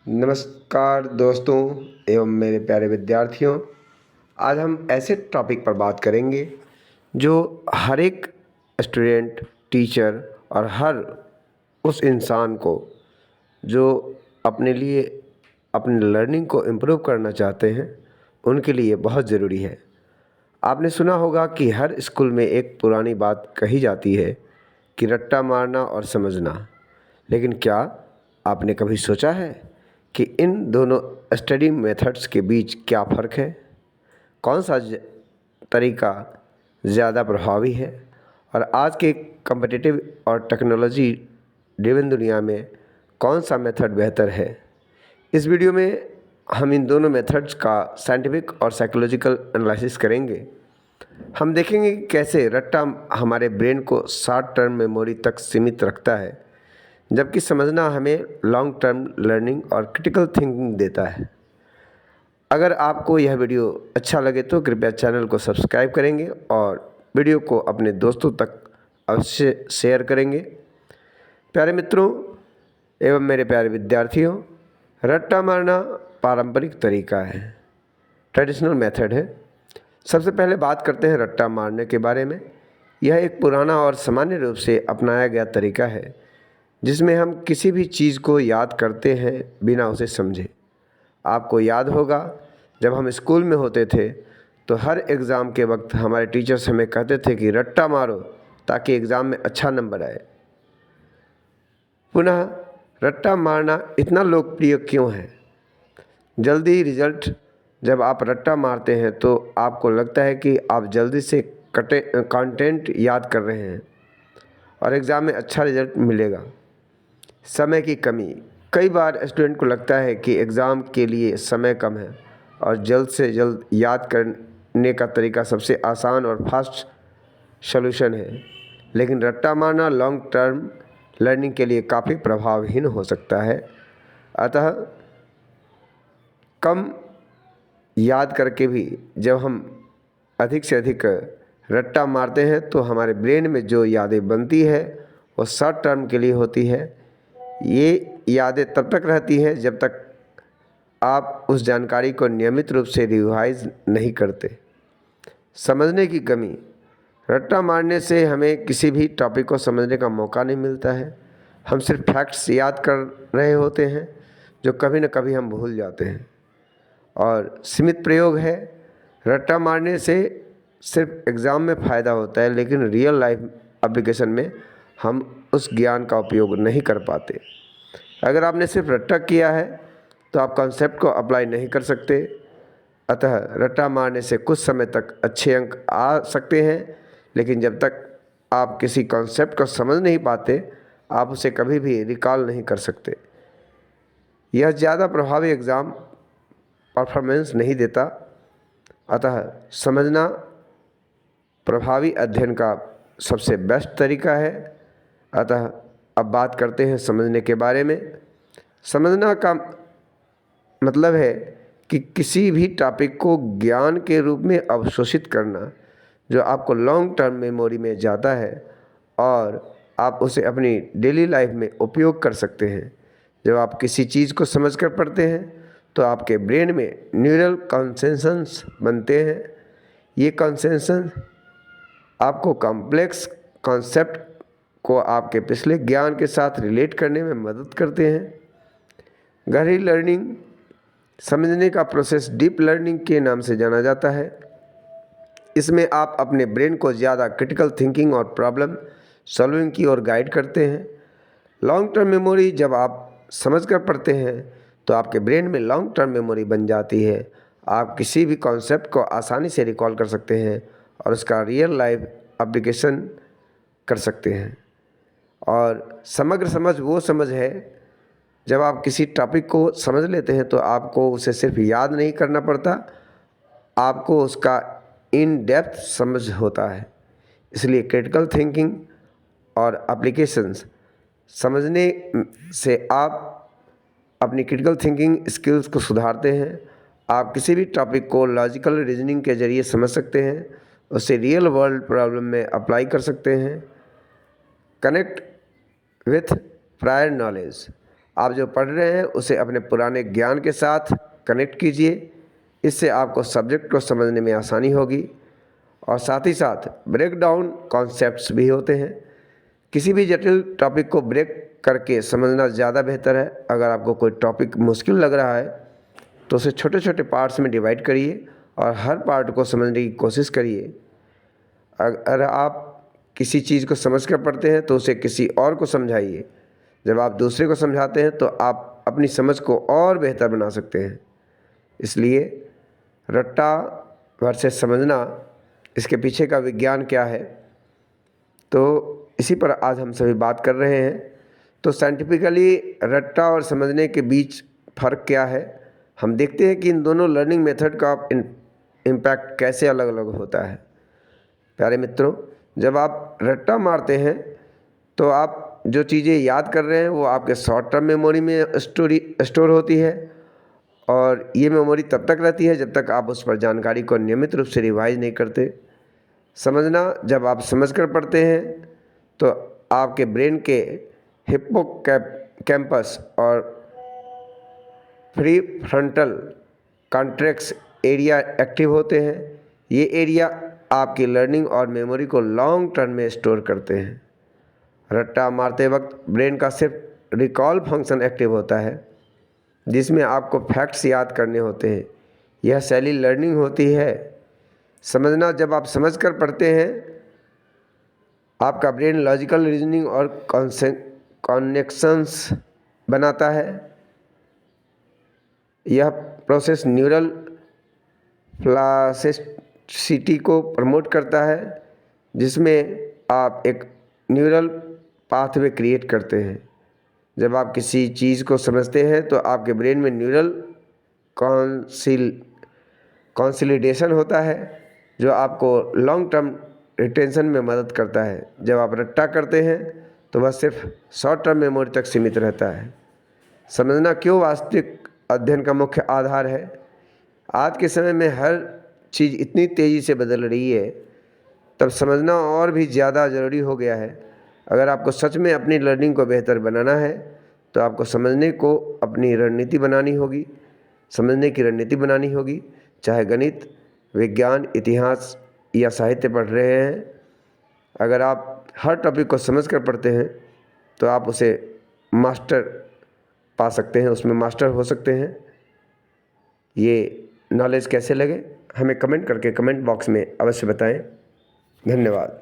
नमस्कार दोस्तों एवं मेरे प्यारे विद्यार्थियों। आज हम ऐसे टॉपिक पर बात करेंगे जो हर एक स्टूडेंट, टीचर और हर उस इंसान को जो अपने लिए अपनी लर्निंग को इम्प्रूव करना चाहते हैं उनके लिए बहुत ज़रूरी है। आपने सुना होगा कि हर स्कूल में एक पुरानी बात कही जाती है कि रट्टा मारना और समझना। लेकिन क्या आपने कभी सोचा है कि इन दोनों स्टडी मेथड्स के बीच क्या फ़र्क है? कौन सा तरीका ज़्यादा प्रभावी है और आज के कम्पिटिटिव और टेक्नोलॉजी ड्रिवन दुनिया में कौन सा मेथड बेहतर है? इस वीडियो में हम इन दोनों मेथड्स का साइंटिफिक और साइकोलॉजिकल एनालिसिस करेंगे। हम देखेंगे कि कैसे रट्टा हमारे ब्रेन को शॉर्ट टर्म मेमोरी तक सीमित रखता है, जबकि समझना हमें लॉन्ग टर्म लर्निंग और क्रिटिकल थिंकिंग देता है। अगर आपको यह वीडियो अच्छा लगे तो कृपया चैनल को सब्सक्राइब करेंगे और वीडियो को अपने दोस्तों तक अवश्य शेयर करेंगे। प्यारे मित्रों एवं मेरे प्यारे विद्यार्थियों, रट्टा मारना पारंपरिक तरीका है, ट्रेडिशनल मेथड है। सबसे पहले बात करते हैं रट्टा मारने के बारे में। यह एक पुराना और सामान्य रूप से अपनाया गया तरीका है जिसमें हम किसी भी चीज़ को याद करते हैं बिना उसे समझे। आपको याद होगा जब हम स्कूल में होते थे तो हर एग्ज़ाम के वक्त हमारे टीचर्स हमें कहते थे कि रट्टा मारो ताकि एग्ज़ाम में अच्छा नंबर आए। पुनः रट्टा मारना इतना लोकप्रिय क्यों है? जल्दी रिजल्ट। जब आप रट्टा मारते हैं तो आपको लगता है कि आप जल्दी से कंटेंट याद कर रहे हैं और एग्ज़ाम में अच्छा रिजल्ट मिलेगा। समय की कमी। कई बार स्टूडेंट को लगता है कि एग्ज़ाम के लिए समय कम है और जल्द से जल्द याद करने का तरीका सबसे आसान और फास्ट सॉल्यूशन है। लेकिन रट्टा मारना लॉन्ग टर्म लर्निंग के लिए काफ़ी प्रभावहीन हो सकता है। अतः कम याद करके भी जब हम अधिक से अधिक रट्टा मारते हैं तो हमारे ब्रेन में जो यादें बनती है वो शॉर्ट टर्म के लिए होती है। ये यादें तब तक रहती हैं जब तक आप उस जानकारी को नियमित रूप से रिवाइज नहीं करते। समझने की कमी। रट्टा मारने से हमें किसी भी टॉपिक को समझने का मौका नहीं मिलता है। हम सिर्फ फैक्ट्स याद कर रहे होते हैं जो कभी न कभी हम भूल जाते हैं। और सीमित प्रयोग है। रट्टा मारने से सिर्फ एग्ज़ाम में फ़ायदा होता है लेकिन रियल लाइफ एप्लीकेशन में हम उस ज्ञान का उपयोग नहीं कर पाते। अगर आपने सिर्फ रट्टा किया है तो आप कॉन्सेप्ट को अप्लाई नहीं कर सकते। अतः रट्टा मारने से कुछ समय तक अच्छे अंक आ सकते हैं, लेकिन जब तक आप किसी कॉन्सेप्ट को समझ नहीं पाते आप उसे कभी भी रिकॉल नहीं कर सकते। यह ज़्यादा प्रभावी एग्ज़ाम परफॉर्मेंस नहीं देता। अतः समझना प्रभावी अध्ययन का सबसे बेस्ट तरीका है। अतः अब बात करते हैं समझने के बारे में। समझना का मतलब है कि किसी भी टॉपिक को ज्ञान के रूप में अवशोषित करना जो आपको लॉन्ग टर्म मेमोरी में जाता है और आप उसे अपनी डेली लाइफ में उपयोग कर सकते हैं। जब आप किसी चीज़ को समझकर पढ़ते हैं तो आपके ब्रेन में न्यूरल कनेक्शंस बनते हैं। ये कनेक्शंस आपको कॉम्प्लेक्स कॉन्सेप्ट को आपके पिछले ज्ञान के साथ रिलेट करने में मदद करते हैं। गहरी लर्निंग। समझने का प्रोसेस डीप लर्निंग के नाम से जाना जाता है। इसमें आप अपने ब्रेन को ज़्यादा क्रिटिकल थिंकिंग और प्रॉब्लम सॉल्विंग की ओर गाइड करते हैं। Long term memory. जब आप समझकर पढ़ते हैं तो आपके ब्रेन में लॉन्ग टर्म मेमोरी बन जाती है। आप किसी भी कॉन्सेप्ट को आसानी से रिकॉल कर सकते हैं और उसका रियल लाइफ एप्लीकेशन कर सकते हैं। और समग्र समझ वो समझ है जब आप किसी टॉपिक को समझ लेते हैं तो आपको उसे सिर्फ याद नहीं करना पड़ता, आपको उसका इन डेप्थ समझ होता है। इसलिए क्रिटिकल थिंकिंग और एप्लीकेशंस समझने से आप अपनी क्रिटिकल थिंकिंग स्किल्स को सुधारते हैं। आप किसी भी टॉपिक को लॉजिकल रीजनिंग के ज़रिए समझ सकते हैं, उसे रियल वर्ल्ड प्रॉब्लम में अप्लाई कर सकते हैं। Connect with prior knowledge. आप जो पढ़ रहे हैं उसे अपने पुराने ज्ञान के साथ कनेक्ट कीजिए। इससे आपको सब्जेक्ट को समझने में आसानी होगी। और साथ ही साथ ब्रेक डाउन कॉन्सेप्ट्स भी होते हैं। किसी भी जटिल टॉपिक को ब्रेक करके समझना ज़्यादा बेहतर है। अगर आपको कोई टॉपिक मुश्किल लग रहा है तो उसे छोटे छोटे पार्ट्स में डिवाइड करिए और हर पार्ट को समझने की कोशिश करिए। अगर आप किसी चीज़ को समझ कर पढ़ते हैं तो उसे किसी और को समझाइए। जब आप दूसरे को समझाते हैं तो आप अपनी समझ को और बेहतर बना सकते हैं। इसलिए रट्टा वर्सेस समझना, इसके पीछे का विज्ञान क्या है, तो इसी पर आज हम सभी बात कर रहे हैं। तो साइंटिफिकली रट्टा और समझने के बीच फ़र्क क्या है, हम देखते हैं कि इन दोनों लर्निंग मेथड का इम्पैक्ट कैसे अलग अलग होता है। प्यारे मित्रों, जब आप रट्टा मारते हैं तो आप जो चीज़ें याद कर रहे हैं वो आपके शॉर्ट टर्म मेमोरी में स्टोर होती है, और ये मेमोरी तब तक रहती है जब तक आप उस पर जानकारी को नियमित रूप से रिवाइज नहीं करते। समझना, जब आप समझकर पढ़ते हैं तो आपके ब्रेन के हिप्पोकैम्पस और प्रीफ्रंटल कॉर्टेक्स एरिया एक्टिव होते हैं। ये एरिया आपकी लर्निंग और मेमोरी को लॉन्ग टर्म में स्टोर करते हैं। रट्टा मारते वक्त ब्रेन का सिर्फ रिकॉल फंक्शन एक्टिव होता है, जिसमें आपको फैक्ट्स याद करने होते हैं। यह शैली लर्निंग होती है। समझना, जब आप समझकर पढ़ते हैं आपका ब्रेन लॉजिकल रीजनिंग और कनेक्शंस बनाता है। यह प्रोसेस न्यूरल प्लास्टिसिटी को प्रमोट करता है, जिसमें आप एक न्यूरल पाथवे क्रिएट करते हैं। जब आप किसी चीज़ को समझते हैं तो आपके ब्रेन में न्यूरल कॉन्सोलिडेशन होता है, जो आपको लॉन्ग टर्म रिटेंशन में मदद करता है। जब आप रट्टा करते हैं तो वह सिर्फ शॉर्ट टर्म मेमोरी तक सीमित रहता है। समझना क्यों वास्तविक अध्ययन का मुख्य आधार है। आज के समय में हर चीज़ इतनी तेज़ी से बदल रही है, तब समझना और भी ज़्यादा ज़रूरी हो गया है। अगर आपको सच में अपनी लर्निंग को बेहतर बनाना है तो आपको समझने को अपनी रणनीति बनानी होगी, समझने की रणनीति बनानी होगी। चाहे गणित, विज्ञान, इतिहास या साहित्य पढ़ रहे हैं, अगर आप हर टॉपिक को समझ कर पढ़ते हैं तो आप उसे मास्टर पा सकते हैं, उसमें मास्टर हो सकते हैं। ये नॉलेज कैसे लगे हमें कमेंट करके कमेंट बॉक्स में अवश्य बताएं। धन्यवाद।